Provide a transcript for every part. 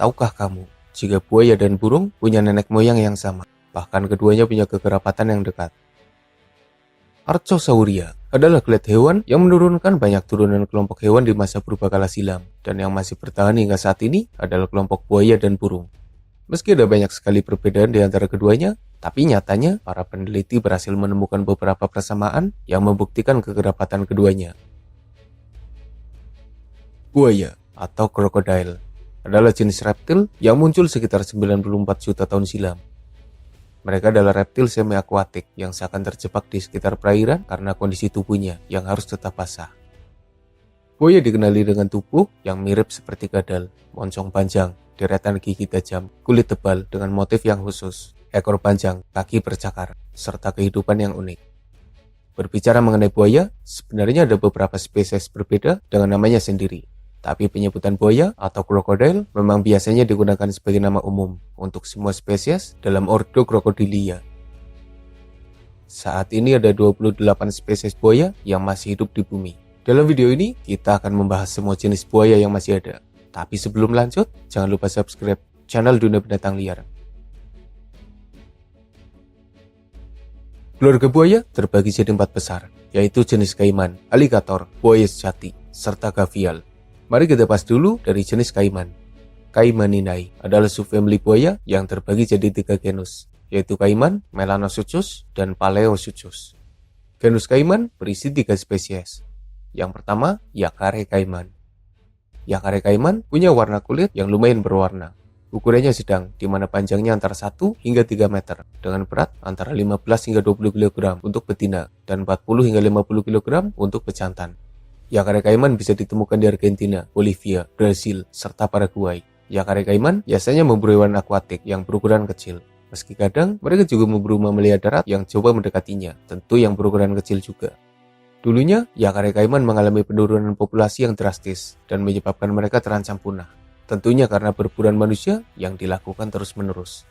Tahukah kamu, jika buaya dan burung punya nenek moyang yang sama, bahkan keduanya punya kekerabatan yang dekat. Archosaurida adalah clade hewan yang menurunkan banyak turunan kelompok hewan di masa purbakala silam, dan yang masih bertahan hingga saat ini adalah kelompok buaya dan burung. Meski ada banyak sekali perbedaan di antara keduanya, tapi nyatanya para peneliti berhasil menemukan beberapa persamaan yang membuktikan kekerabatan keduanya. Buaya atau krokodil adalah jenis reptil yang muncul sekitar 94 juta tahun silam. Mereka adalah reptil semi-akuatik yang seakan terjebak di sekitar perairan karena kondisi tubuhnya yang harus tetap basah. Buaya dikenali dengan tubuh yang mirip seperti kadal, moncong panjang, deretan gigi tajam, kulit tebal dengan motif yang khusus, ekor panjang, kaki bercakar, serta kehidupan yang unik. Berbicara mengenai buaya, sebenarnya ada beberapa spesies berbeda dengan namanya sendiri. Tapi penyebutan buaya atau krokodil memang biasanya digunakan sebagai nama umum untuk semua spesies dalam ordo Crocodilia. Saat ini ada 28 spesies buaya yang masih hidup di bumi. Dalam video ini, kita akan membahas semua jenis buaya yang masih ada. Tapi sebelum lanjut, jangan lupa subscribe channel Dunia Binatang Liar. Keluarga buaya terbagi jadi 4 besar, yaitu jenis kaiman, aligator, buaya sejati, serta gavial. Mari kita bahas dulu dari jenis kaiman. Caimaninae adalah subfamili buaya yang terbagi jadi 3 genus, yaitu kaiman, Melanosuchus, dan Paleosuchus. Genus kaiman berisi 3 spesies. Yang pertama, Yakare kaiman. Yakare kaiman punya warna kulit yang lumayan berwarna. Ukurannya sedang, di mana panjangnya antara 1 hingga 3 meter, dengan berat antara 15 hingga 20 kg untuk betina, dan 40 hingga 50 kg untuk bejantan. Yakare kaiman bisa ditemukan di Argentina, Bolivia, Brasil, serta Paraguay. Yakare kaiman biasanya memburu hewan akuatik yang berukuran kecil. Meski kadang, mereka juga memburu mamalia darat yang coba mendekatinya, tentu yang berukuran kecil juga. Dulunya, yakare kaiman mengalami penurunan populasi yang drastis dan menyebabkan mereka terancam punah. Tentunya karena perburuan manusia yang dilakukan terus-menerus.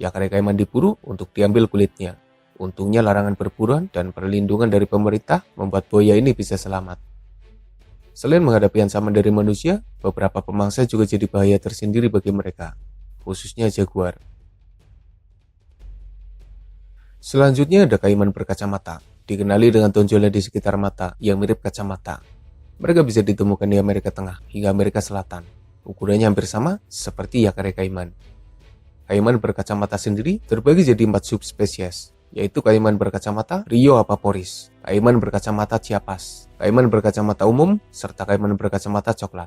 Yakare kaiman diburu untuk diambil kulitnya. Untungnya larangan perburuan dan perlindungan dari pemerintah membuat buaya ini bisa selamat. Selain menghadapi ancaman dari manusia, beberapa pemangsa juga jadi bahaya tersendiri bagi mereka, khususnya jaguar. Selanjutnya ada kaiman berkacamata, dikenali dengan tonjolan di sekitar mata yang mirip kacamata. Mereka bisa ditemukan di Amerika Tengah hingga Amerika Selatan. Ukurannya hampir sama seperti yakare kaiman. Kaiman berkacamata sendiri terbagi jadi 4 subspesies, yaitu kaiman berkacamata Rio apaporis, kaiman berkacamata Chiapas, kaiman berkacamata umum, serta kaiman berkacamata coklat.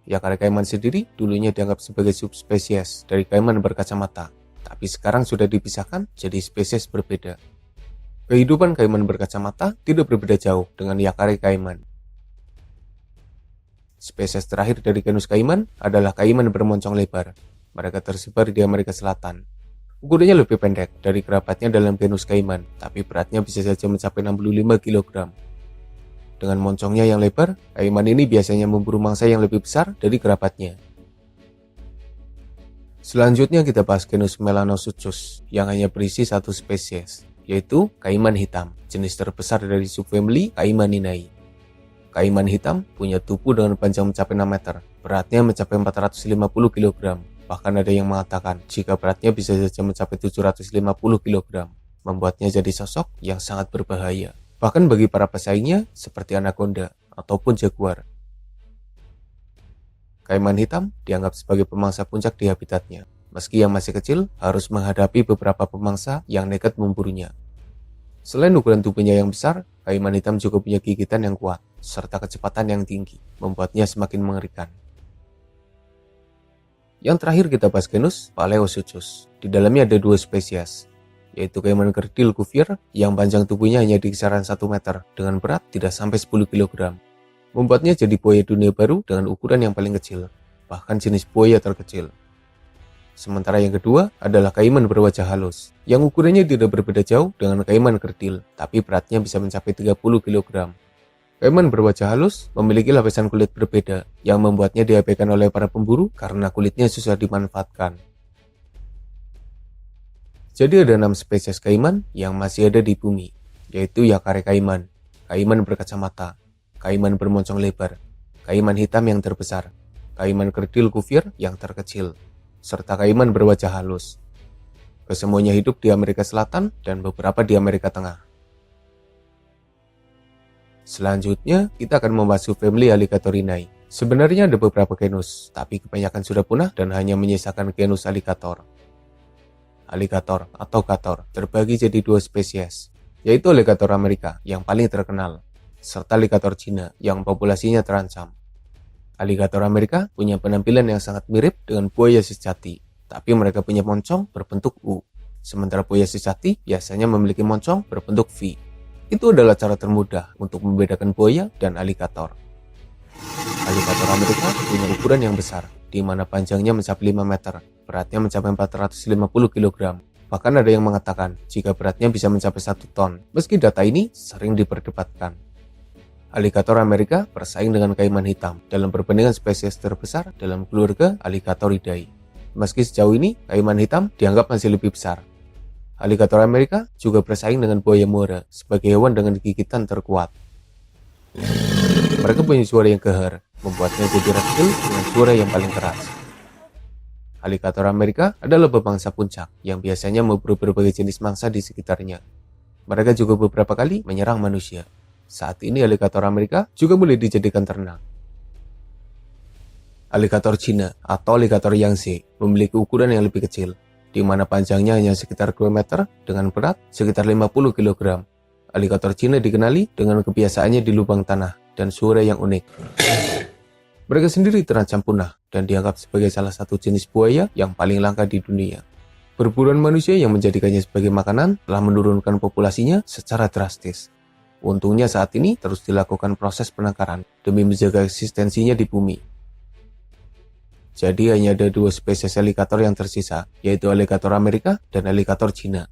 Yakare kaiman sendiri dulunya dianggap sebagai subspesies dari kaiman berkacamata, tapi sekarang sudah dipisahkan jadi spesies berbeda. Kehidupan kaiman berkacamata tidak berbeda jauh dengan yakare kaiman. Spesies terakhir dari genus kaiman adalah kaiman bermoncong lebar. Mereka tersebar di Amerika Selatan. Ukurannya lebih pendek dari kerabatnya dalam genus kaiman, tapi beratnya bisa saja mencapai 65 kg. Dengan moncongnya yang lebar, kaiman ini biasanya memburu mangsa yang lebih besar dari kerabatnya. Selanjutnya kita bahas genus Melanosuchus yang hanya berisi 1 spesies, yaitu kaiman hitam, jenis terbesar dari subfamili Caimaninae. Kaiman hitam punya tubuh dengan panjang mencapai 6 meter, beratnya mencapai 450 kg. Bahkan ada yang mengatakan jika beratnya bisa saja mencapai 750 kg, membuatnya jadi sosok yang sangat berbahaya. Bahkan bagi para pesaingnya seperti anaconda ataupun jaguar. Kaiman hitam dianggap sebagai pemangsa puncak di habitatnya. Meski yang masih kecil harus menghadapi beberapa pemangsa yang nekat memburunya. Selain ukuran tubuhnya yang besar, kaiman hitam juga punya gigitan yang kuat, serta kecepatan yang tinggi, membuatnya semakin mengerikan. Yang terakhir kita bahas genus Paleosuchus. Di dalamnya ada 2 spesies, yaitu kaiman kerdil Cuvier yang panjang tubuhnya hanya di kisaran 1 meter dengan berat tidak sampai 10 kg. Membuatnya jadi buaya dunia baru dengan ukuran yang paling kecil, bahkan jenis buaya terkecil. Sementara yang kedua adalah kaiman berwajah halus, yang ukurannya tidak berbeda jauh dengan kaiman kerdil, tapi beratnya bisa mencapai 30 kg. Kaiman berwajah halus memiliki lapisan kulit berbeda yang membuatnya diabaikan oleh para pemburu karena kulitnya susah dimanfaatkan. Jadi ada 6 spesies kaiman yang masih ada di bumi, yaitu yakare kaiman, kaiman berkacamata, kaiman bermoncong lebar, kaiman hitam yang terbesar, kaiman kerdil kufir yang terkecil, serta kaiman berwajah halus. Kesemuanya hidup di Amerika Selatan dan beberapa di Amerika Tengah. Selanjutnya, kita akan membahas subfamili Alligatorinae. Sebenarnya ada beberapa genus, tapi kebanyakan sudah punah dan hanya menyisakan genus Alligator. Alligator atau gator terbagi jadi 2 spesies, yaitu Alligator Amerika yang paling terkenal, serta Alligator Cina yang populasinya terancam. Alligator Amerika punya penampilan yang sangat mirip dengan buaya sejati, tapi mereka punya moncong berbentuk U, sementara buaya sejati biasanya memiliki moncong berbentuk V. Itu adalah cara termudah untuk membedakan buaya dan alligator. Alligator Amerika punya ukuran yang besar, di mana panjangnya mencapai 5 meter, beratnya mencapai 450 kg. Bahkan ada yang mengatakan jika beratnya bisa mencapai 1 ton, meski data ini sering diperdebatkan. Alligator Amerika bersaing dengan kaiman hitam dalam perbandingan spesies terbesar dalam keluarga Alligatoridae. Meski sejauh ini, kaiman hitam dianggap masih lebih besar. Alligator Amerika juga bersaing dengan buaya muara sebagai hewan dengan gigitan terkuat. Mereka punya suara yang gehar, membuatnya jadi reptil dengan suara yang paling keras. Alligator Amerika adalah pemangsa puncak yang biasanya memburu berbagai jenis mangsa di sekitarnya. Mereka juga beberapa kali menyerang manusia. Saat ini alligator Amerika juga boleh dijadikan ternak. Alligator Cina atau alligator Yangtze memiliki ukuran yang lebih kecil, di mana panjangnya hanya sekitar 2 meter dengan berat sekitar 50 kg. Alligator Cina dikenali dengan kebiasaannya di lubang tanah dan suara yang unik. Mereka sendiri terancam punah dan dianggap sebagai salah satu jenis buaya yang paling langka di dunia. Perburuan manusia yang menjadikannya sebagai makanan telah menurunkan populasinya secara drastis. Untungnya saat ini terus dilakukan proses penangkaran demi menjaga eksistensinya di bumi. Jadi hanya ada 2 spesies alligator yang tersisa, yaitu alligator Amerika dan alligator Cina.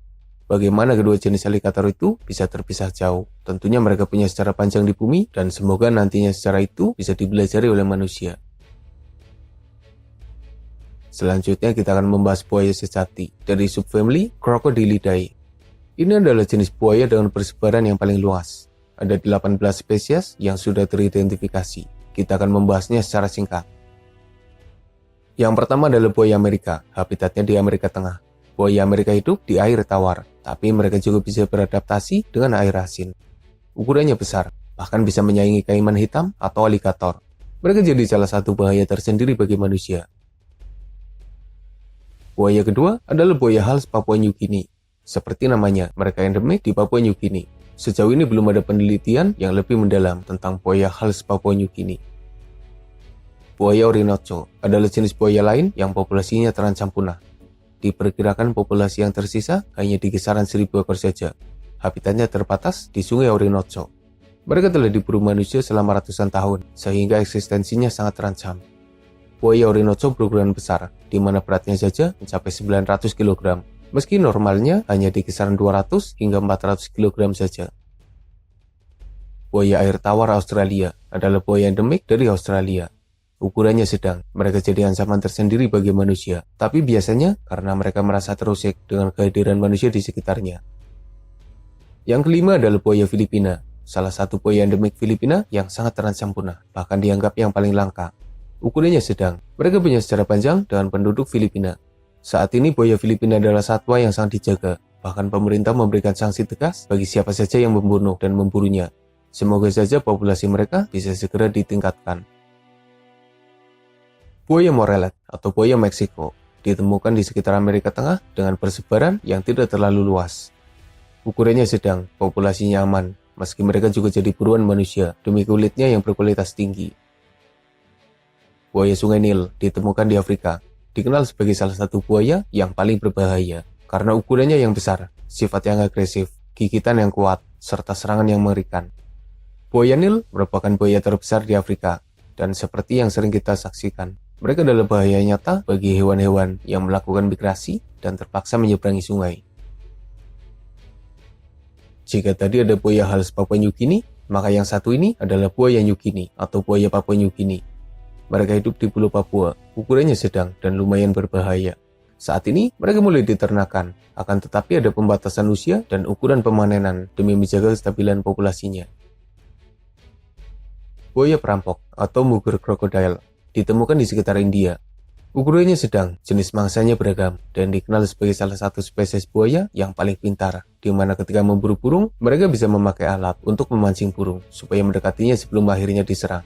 Bagaimana kedua jenis alligator itu bisa terpisah jauh? Tentunya mereka punya sejarah panjang di bumi dan semoga nantinya sejarah itu bisa dipelajari oleh manusia. Selanjutnya kita akan membahas buaya sejati dari subfamili Crocodilidae. Ini adalah jenis buaya dengan persebaran yang paling luas. Ada 18 spesies yang sudah teridentifikasi. Kita akan membahasnya secara singkat. Yang pertama adalah buaya Amerika, habitatnya di Amerika Tengah. Buaya Amerika hidup di air tawar, tapi mereka juga bisa beradaptasi dengan air asin. Ukurannya besar, bahkan bisa menyaingi kaiman hitam atau alligator. Mereka jadi salah satu bahaya tersendiri bagi manusia. Buaya kedua adalah buaya hals Papua New Guinea. Seperti namanya, mereka endemik di Papua New Guinea. Sejauh ini belum ada penelitian yang lebih mendalam tentang buaya hals Papua New Guinea. Buaya Orinoco adalah jenis buaya lain yang populasinya terancam punah. Diperkirakan populasi yang tersisa hanya di kisaran 1000 ekor saja. Habitatnya terbatas di Sungai Orinoco. Mereka telah diburu manusia selama ratusan tahun, sehingga eksistensinya sangat terancam. Buaya Orinoco berukuran besar, di mana beratnya saja mencapai 900 kg, meski normalnya hanya di kisaran 200 hingga 400 kg saja. Buaya air tawar Australia adalah buaya endemik dari Australia. Ukurannya sedang, mereka jadi ancaman tersendiri bagi manusia, tapi biasanya karena mereka merasa terusik dengan kehadiran manusia di sekitarnya. Yang kelima adalah buaya Filipina, salah satu buaya endemik Filipina yang sangat terancam punah, bahkan dianggap yang paling langka. Ukurannya sedang, mereka punya sejarah panjang dengan penduduk Filipina. Saat ini buaya Filipina adalah satwa yang sangat dijaga, bahkan pemerintah memberikan sanksi tegas bagi siapa saja yang membunuh dan memburunya. Semoga saja populasi mereka bisa segera ditingkatkan. Buaya Morelet atau buaya Meksiko ditemukan di sekitar Amerika Tengah dengan persebaran yang tidak terlalu luas. Ukurannya sedang, populasinya aman, meski mereka juga jadi buruan manusia demi kulitnya yang berkualitas tinggi. Buaya Sungai Nil ditemukan di Afrika, dikenal sebagai salah satu buaya yang paling berbahaya karena ukurannya yang besar, sifat yang agresif, gigitan yang kuat, serta serangan yang mengerikan. Buaya Nil merupakan buaya terbesar di Afrika, dan seperti yang sering kita saksikan, mereka adalah bahaya nyata bagi hewan-hewan yang melakukan migrasi dan terpaksa menyeberangi sungai. Jika tadi ada buaya hals Papua New Guinea, maka yang satu ini adalah buaya New Guinea atau buaya Papua New Guinea. Mereka hidup di Pulau Papua, ukurannya sedang dan lumayan berbahaya. Saat ini, mereka mulai diternakan, akan tetapi ada pembatasan usia dan ukuran pemanenan demi menjaga kestabilan populasinya. Buaya perampok atau Mugger crocodile ditemukan di sekitar India. Ukurannya sedang, jenis mangsanya beragam, dan dikenal sebagai salah satu spesies buaya yang paling pintar, di mana ketika memburu burung, mereka bisa memakai alat untuk memancing burung, supaya mendekatinya sebelum akhirnya diserang.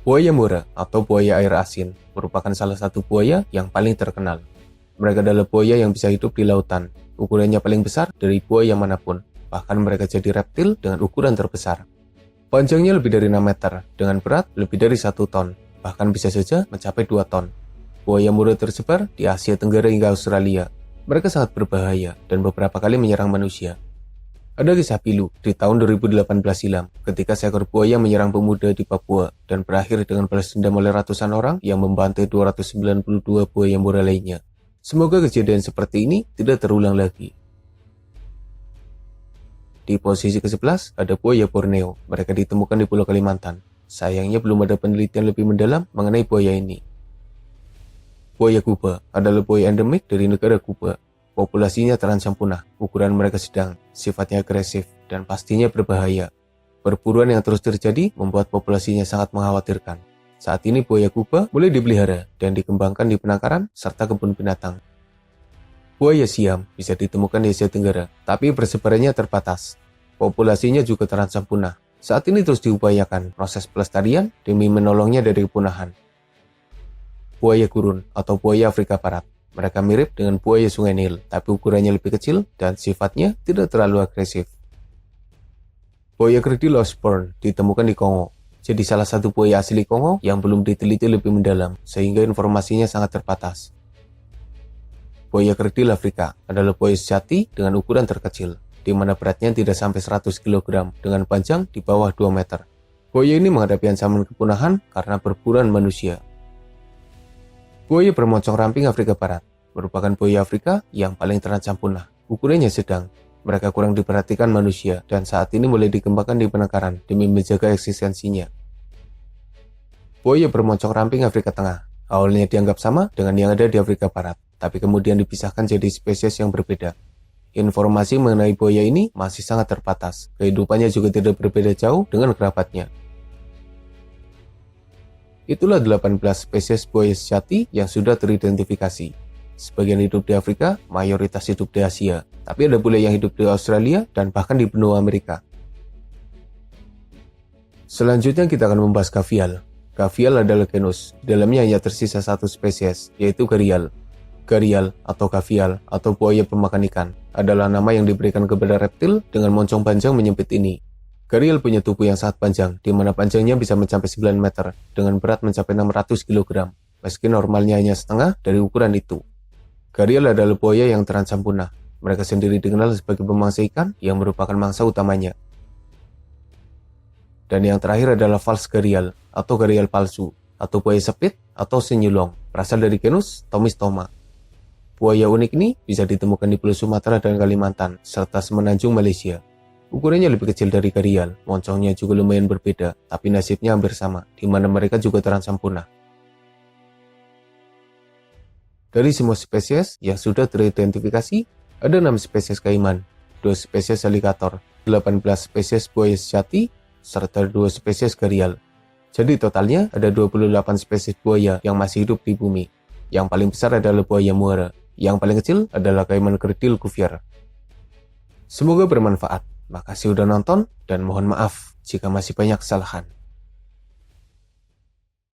Buaya muara atau buaya air asin merupakan salah satu buaya yang paling terkenal. Mereka adalah buaya yang bisa hidup di lautan, ukurannya paling besar dari buaya manapun, bahkan mereka jadi reptil dengan ukuran terbesar. Panjangnya lebih dari 6 meter, dengan berat lebih dari 1 ton. Bahkan bisa saja mencapai 2 ton. Buaya muara tersebar di Asia Tenggara hingga Australia. Mereka sangat berbahaya dan beberapa kali menyerang manusia. Ada kisah pilu di tahun 2018 silam ketika seekor buaya menyerang pemuda di Papua dan berakhir dengan balas dendam oleh ratusan orang yang membantai 292 buaya muara lainnya. Semoga kejadian seperti ini tidak terulang lagi. Di posisi ke-11 ada buaya Borneo. Mereka ditemukan di Pulau Kalimantan. Sayangnya belum ada penelitian lebih mendalam mengenai buaya ini. Buaya Kuba adalah buaya endemik dari negara Kuba. Populasinya terancam punah, ukuran mereka sedang, sifatnya agresif, dan pastinya berbahaya. Perburuan yang terus terjadi membuat populasinya sangat mengkhawatirkan. Saat ini buaya Kuba mulai dipelihara dan dikembangkan di penangkaran serta kebun binatang. Buaya Siam bisa ditemukan di Asia Tenggara, tapi persebarannya terbatas. Populasinya juga terancam punah. Saat ini terus diupayakan proses pelestarian demi menolongnya dari kepunahan. Buaya gurun atau buaya Afrika Barat. Mereka mirip dengan buaya Sungai Nil, tapi ukurannya lebih kecil dan sifatnya tidak terlalu agresif. Buaya kerdil Osborne ditemukan di Kongo. Jadi salah satu buaya asli Kongo yang belum diteliti lebih mendalam, sehingga informasinya sangat terbatas. Buaya kerdil Afrika adalah buaya sejati dengan ukuran terkecil, di mana beratnya tidak sampai 100 kg dengan panjang di bawah 2 meter. Buaya ini menghadapi ancaman kepunahan karena perburuan manusia. Buaya bermoncong ramping Afrika Barat merupakan buaya Afrika yang paling terancam punah. Ukurannya sedang, mereka kurang diperhatikan manusia dan saat ini mulai dikembangkan di penangkaran demi menjaga eksistensinya. Buaya bermoncong ramping Afrika Tengah awalnya dianggap sama dengan yang ada di Afrika Barat, tapi kemudian dipisahkan jadi spesies yang berbeda. Informasi mengenai buaya ini masih sangat terbatas. Kehidupannya juga tidak berbeda jauh dengan kerabatnya. Itulah 18 spesies buaya sejati yang sudah teridentifikasi. Sebagian hidup di Afrika, mayoritas hidup di Asia, tapi ada pula yang hidup di Australia dan bahkan di benua Amerika. Selanjutnya kita akan membahas gavial. Gavial adalah genus, di dalamnya hanya tersisa satu spesies, yaitu gharial. Gharial atau gavial atau buaya pemakan ikan adalah nama yang diberikan kepada reptil dengan moncong panjang menyempit ini. Gharial punya tubuh yang sangat panjang, di mana panjangnya bisa mencapai 9 meter dengan berat mencapai 600 kg, meski normalnya hanya setengah dari ukuran itu. Gharial adalah buaya yang terancam punah. Mereka sendiri dikenal sebagai pemangsa ikan yang merupakan mangsa utamanya. Dan yang terakhir adalah false gharial atau gharial palsu atau buaya sepit atau senyulong, berasal dari genus Tomistoma. Buaya unik ini bisa ditemukan di Pulau Sumatera dan Kalimantan, serta semenanjung Malaysia. Ukurannya lebih kecil dari gharial, moncongnya juga lumayan berbeda, tapi nasibnya hampir sama, di mana mereka juga terancam punah. Dari semua spesies yang sudah teridentifikasi, ada 6 spesies kaiman, 2 spesies aligator, 18 spesies buaya sejati, serta 2 spesies gharial. Jadi totalnya ada 28 spesies buaya yang masih hidup di bumi. Yang paling besar adalah buaya muara. Yang paling kecil adalah kaiman kerdil Cuvier. Semoga bermanfaat. Makasih udah nonton dan mohon maaf jika masih banyak kesalahan.